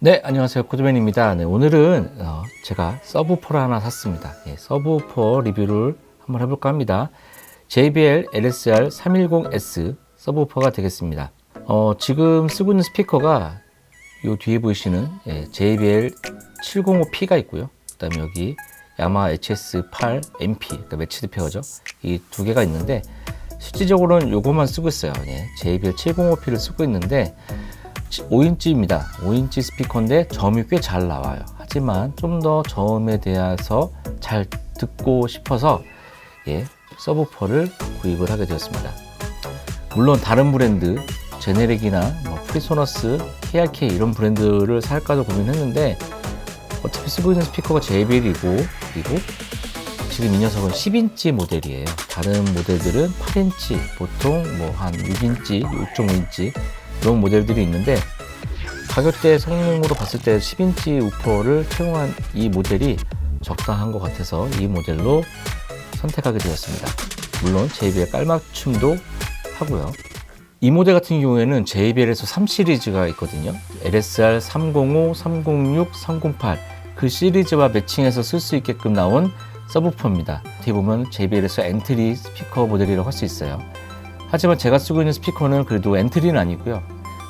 네, 안녕하세요. 코드맨입니다. 네, 오늘은 제가 서브우퍼를 하나 샀습니다. 서브우퍼 리뷰를 한번 해볼까 합니다. JBL LSR 310S 서브우퍼가 되겠습니다. 지금 쓰고 있는 스피커가 이 뒤에 보이시는 JBL 705P가 있고요. 그 다음에 여기 야마 HS8MP, 그러니까 매치드 페어죠. 이 두 개가 있는데 실질적으로는 이것만 쓰고 있어요. JBL 705P를 쓰고 있는데 5인치입니다. 5인치 스피커인데 저음이 꽤 잘 나와요. 하지만 좀 더 저음에 대해서 잘 듣고 싶어서 서브우퍼를 구입을 하게 되었습니다. 물론 다른 브랜드 제네릭이나 프리소너스, KRK 이런 브랜드를 살까도 고민했는데 어차피 쓰고 있는 스피커가 JBL이고 그리고 지금 이 녀석은 10인치 모델이에요. 다른 모델들은 8인치, 보통 한 6인치, 6.5인치 이런 모델들이 있는데 가격대 성능으로 봤을 때 10인치 우퍼를 채용한 이 모델이 적당한 것 같아서 이 모델로 선택하게 되었습니다. 물론 JBL 깔맞춤도 하고요. 이 모델 같은 경우에는 JBL에서 3시리즈가 있거든요. LSR 305, 306, 308 그 시리즈와 매칭해서 쓸 수 있게끔 나온 서브우퍼입니다. 어떻게 보면 JBL에서 엔트리 스피커 모델이라고 할 수 있어요. 하지만 제가 쓰고 있는 스피커는 그래도 엔트리는 아니고요.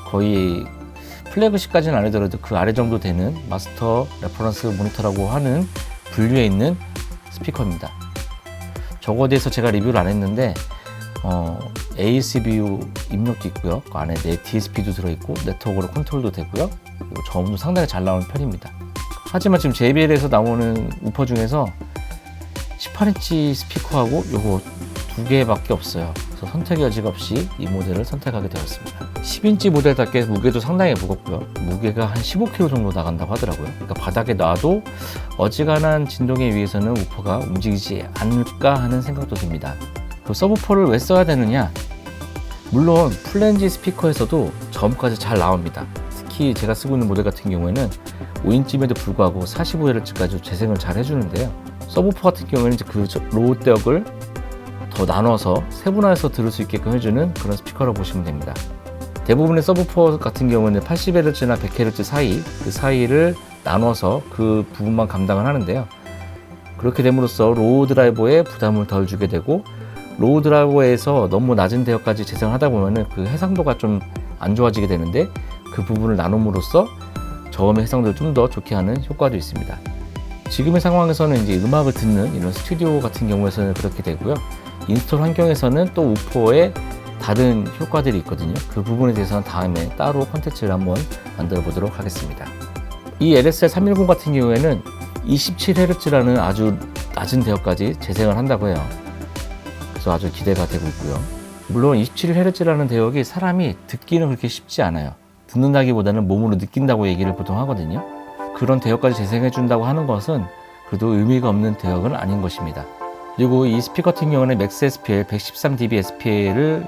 거의 플래그십까지는 아니더라도 그 아래 정도 되는 마스터 레퍼런스 모니터라고 하는 분류에 있는 스피커입니다. 저거에 대해서 제가 리뷰를 안 했는데 ASBU 입력도 있고요. 그 안에 DSP도 들어있고 네트워크로 컨트롤도 되고요. 그리고 저음도 상당히 잘 나오는 편입니다. 하지만 지금 JBL에서 나오는 우퍼 중에서 18인치 스피커하고 요거 두 개밖에 없어요. 그래서 선택의 여지가 없이 이 모델을 선택하게 되었습니다. 10인치 모델답게 무게도 상당히 무겁고요. 무게가 한 15kg 정도 나간다고 하더라고요. 그러니까 바닥에 놔도 어지간한 진동에 의해서는 우퍼가 움직이지 않을까 하는 생각도 듭니다. 그 서브우퍼를 왜 써야 되느냐? 물론 플랜지 스피커에서도 저음까지 잘 나옵니다. 특히 제가 쓰고 있는 모델 같은 경우에는 5인치임에도 불구하고 45Hz까지 재생을 잘 해주는데요. 서브우퍼 같은 경우에는 이제 그 로우 벽을 더 나눠서 세분화해서 들을 수 있게끔 해주는 그런 스피커라고 보시면 됩니다. 대부분의 서브우퍼 같은 경우는 80Hz나 100Hz 사이, 그 사이를 나눠서 그 부분만 감당을 하는데요. 그렇게 됨으로써 로우 드라이버에 부담을 덜 주게 되고 로우 드라이버에서 너무 낮은 대역까지 재생을 하다 보면 그 해상도가 좀 안 좋아지게 되는데 그 부분을 나눔으로써 저음의 해상도를 좀 더 좋게 하는 효과도 있습니다. 지금의 상황에서는 이제 음악을 듣는 이런 스튜디오 같은 경우에서는 그렇게 되고요. 인스톨 환경에서는 또 우퍼의 다른 효과들이 있거든요. 그 부분에 대해서는 다음에 따로 콘텐츠를 한번 만들어 보도록 하겠습니다. 이 LSR 310 같은 경우에는 27Hz라는 아주 낮은 대역까지 재생을 한다고 해요. 그래서 아주 기대가 되고 있고요. 물론 27Hz라는 대역이 사람이 듣기는 그렇게 쉽지 않아요. 듣는다기보다는 몸으로 느낀다고 얘기를 보통 하거든요. 그런 대역까지 재생해 준다고 하는 것은 그래도 의미가 없는 대역은 아닌 것입니다. 그리고 이 스피커 같은 경우는 맥스 SPL 113dB SPL을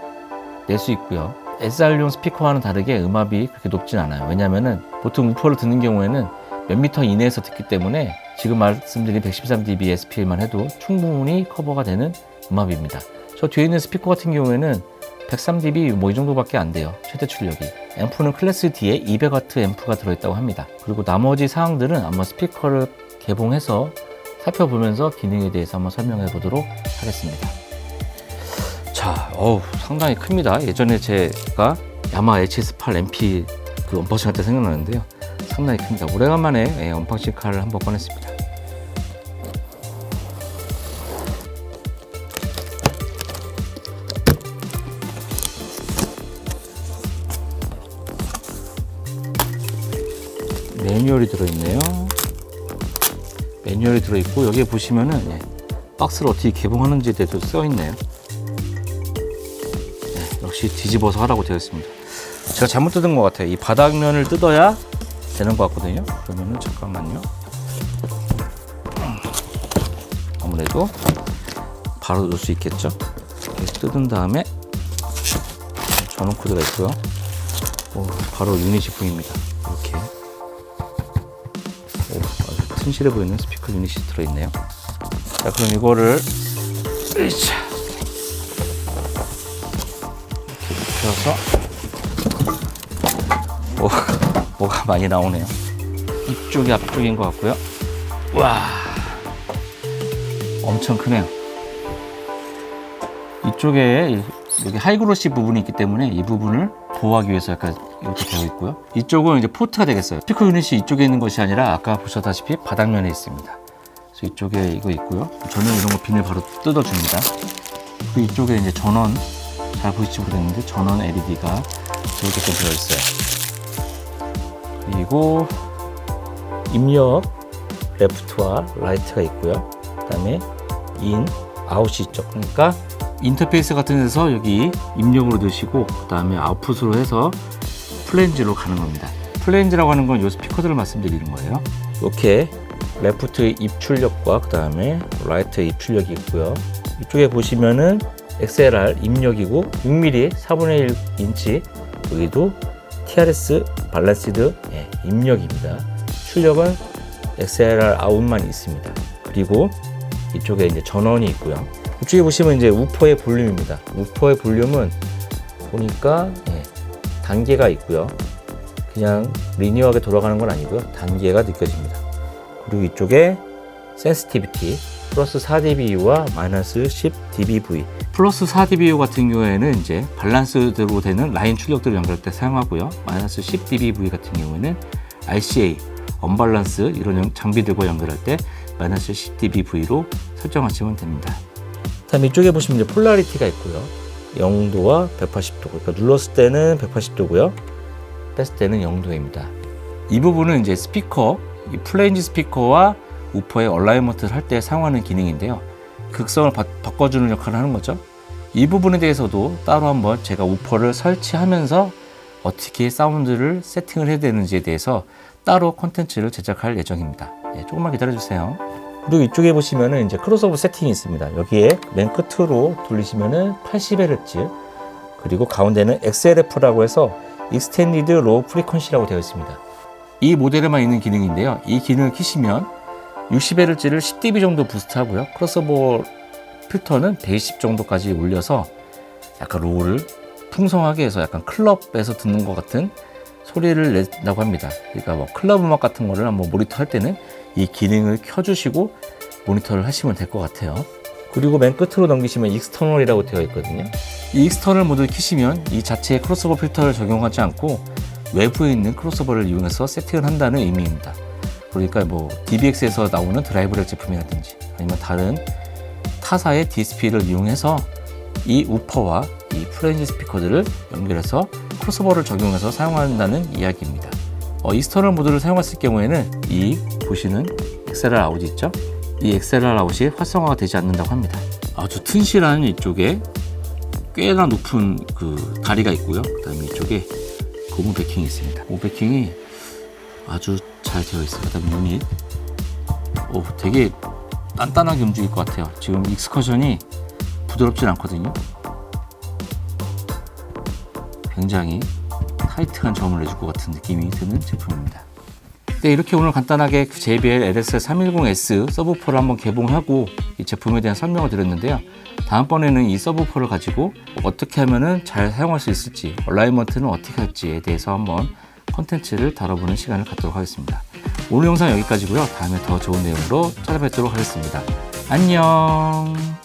낼 수 있고요. SR용 스피커와는 다르게 음압이 그렇게 높진 않아요. 왜냐하면 보통 우퍼를 듣는 경우에는 몇 미터 이내에서 듣기 때문에 지금 말씀드린 113dB SPL만 해도 충분히 커버가 되는 음압입니다. 저 뒤에 있는 스피커 같은 경우에는 103dB 이 정도밖에 안 돼요. 최대 출력이. 앰프는 클래스 D에 200W 앰프가 들어있다고 합니다. 그리고 나머지 사항들은 한번 스피커를 개봉해서 살펴보면서 기능에 대해서 한번 설명해 보도록 하겠습니다. 자, 상당히 큽니다. 예전에 제가 야마 HS8MP 그 언박싱 할 때 생각나는데요. 상당히 큽니다. 오래간만에 언박싱 칼을 한번 꺼냈습니다. 매뉴얼이 들어있네요. 매뉴얼이 들어있고 여기에 보시면은 박스를 어떻게 개봉하는지에 대해서 써있네요. 역시 뒤집어서 하라고 되어 있습니다. 제가 잘못 뜯은 것 같아요. 이 바닥면을 뜯어야 되는 것 같거든요. 그러면은 잠깐만요. 아무래도 바로 넣을 수 있겠죠. 이렇게 뜯은 다음에 전원 코드가 있고요. 바로 유닛이 보입니다. 이렇게 아주 튼실해 보이는 스피커 유닛이 들어있네요. 자, 그럼 이거를 이렇게 눕혀서 뭐가 많이 나오네요. 이쪽이 앞쪽인 것 같고요. 와, 엄청 크네요. 이쪽에 여기 하이그로시 부분이 있기 때문에 이 부분을 보호하기 위해서 약간 이렇게 되어 있고요. 이쪽은 이제 포트가 되겠어요. 스피커 유닛이 이쪽에 있는 것이 아니라 아까 보셨다시피 바닥면에 있습니다. 그래서 이쪽에 이거 있고요. 저는 이런 거 비닐 바로 뜯어줍니다. 그 이쪽에 이제 전원, 잘 보일지 모르겠는데 전원 LED가 저렇게 좀 되어 있어요. 그리고 입력 레프트와 라이트가 있고요. 그 다음에 인, 아웃이 있죠. 그러니까 인터페이스 같은 데서 여기 입력으로 넣으시고 그 다음에 아웃풋으로 해서 플랜지로 가는 겁니다. 플랜지라고 하는 건 이 스피커들을 말씀드리는 거예요. 이렇게 레프트 입출력과 그 다음에 라이트 입출력이 있고요. 이쪽에 보시면은 XLR 입력이고 6mm 4분의 1인치 여기도 TRS 밸런스드 입력입니다. 출력은 XLR 아웃만 있습니다. 그리고 이쪽에 이제 전원이 있고요. 이쪽에 보시면 이제 우퍼의 볼륨입니다. 우퍼의 볼륨은 보니까 단계가 있고요. 그냥 리니어하게 돌아가는 건 아니고요. 단계가 느껴집니다. 그리고 이쪽에 센시티비티 플러스 4dB와 마이너스 10dBV. 플러스 4dBV 같은 경우에는 이제 밸런스대로 되는 라인 출력들을 연결할 때 사용하고요. 마이너스 10dBV 같은 경우에는 RCA, 언밸런스 이런 장비들과 연결할 때 마이너스 10dBV로 설정하시면 됩니다. 다음 이쪽에 보시면 이제 폴라리티가 있고요. 0도와 180도. 그러니까 눌렀을 때는 180도고요. 뺐을 때는 0도입니다. 이 부분은 이제 스피커, 이 플레인지 스피커와 우퍼의 얼라이먼트를 할 때 사용하는 기능인데요. 극성을 바꿔주는 역할을 하는 거죠. 이 부분에 대해서도 따로 한번 제가 우퍼를 설치하면서 어떻게 사운드를 세팅을 해야 되는지에 대해서 따로 콘텐츠를 제작할 예정입니다. 조금만 기다려주세요. 그리고 이쪽에 보시면은 이제 크로스오버 세팅이 있습니다. 여기에 맨 끝으로 돌리시면은 80Hz, 그리고 가운데는 XLF라고 해서 Extended Low Frequency라고 되어 있습니다. 이 모델에만 있는 기능인데요. 이 기능을 키시면 60Hz를 10dB 정도 부스트하고요. 크로스오버 필터는 120 정도까지 올려서 약간 로우를 풍성하게 해서 약간 클럽에서 듣는 것 같은 소리를 낸다고 합니다. 그러니까 뭐 클럽 음악 같은 거를 한번 모니터 할 때는 이 기능을 켜주시고 모니터를 하시면 될 것 같아요. 그리고 맨 끝으로 넘기시면 익스터널이라고 되어 있거든요. 이 익스터널 모드를 키시면 이 자체의 크로스오버 필터를 적용하지 않고 외부에 있는 크로스오버를 이용해서 세팅을 한다는 의미입니다. 그러니까 뭐 DBX에서 나오는 드라이브렉 제품이라든지 아니면 다른 타사의 DSP를 이용해서 이 우퍼와 이 플레인지 스피커들을 연결해서 크로스오버를 적용해서 사용한다는 이야기입니다. 익스터널 모드를 사용했을 경우에는 이 보시는 XLR 아웃이 있죠? 이 XLR 아웃이 활성화가 되지 않는다고 합니다. 아주 튼실한 이쪽에 꽤나 높은 그 다리가 있고요. 그 다음에 이쪽에 고무 베킹이 있습니다. 고무 베킹이 아주 잘 되어 있어요. 그 다음에 유닛 되게 단단하게 움직일 것 같아요. 지금 익스커션이 부드럽진 않거든요. 굉장히 타이트한 점을 내줄 것 같은 느낌이 드는 제품입니다. 네, 이렇게 오늘 간단하게 JBL LS310S 서브우퍼를 한번 개봉하고 이 제품에 대한 설명을 드렸는데요. 다음번에는 이 서브우퍼를 가지고 어떻게 하면 잘 사용할 수 있을지, 얼라이먼트는 어떻게 할지에 대해서 한번 콘텐츠를 다뤄보는 시간을 갖도록 하겠습니다. 오늘 영상 여기까지고요. 다음에 더 좋은 내용으로 찾아뵙도록 하겠습니다. 안녕.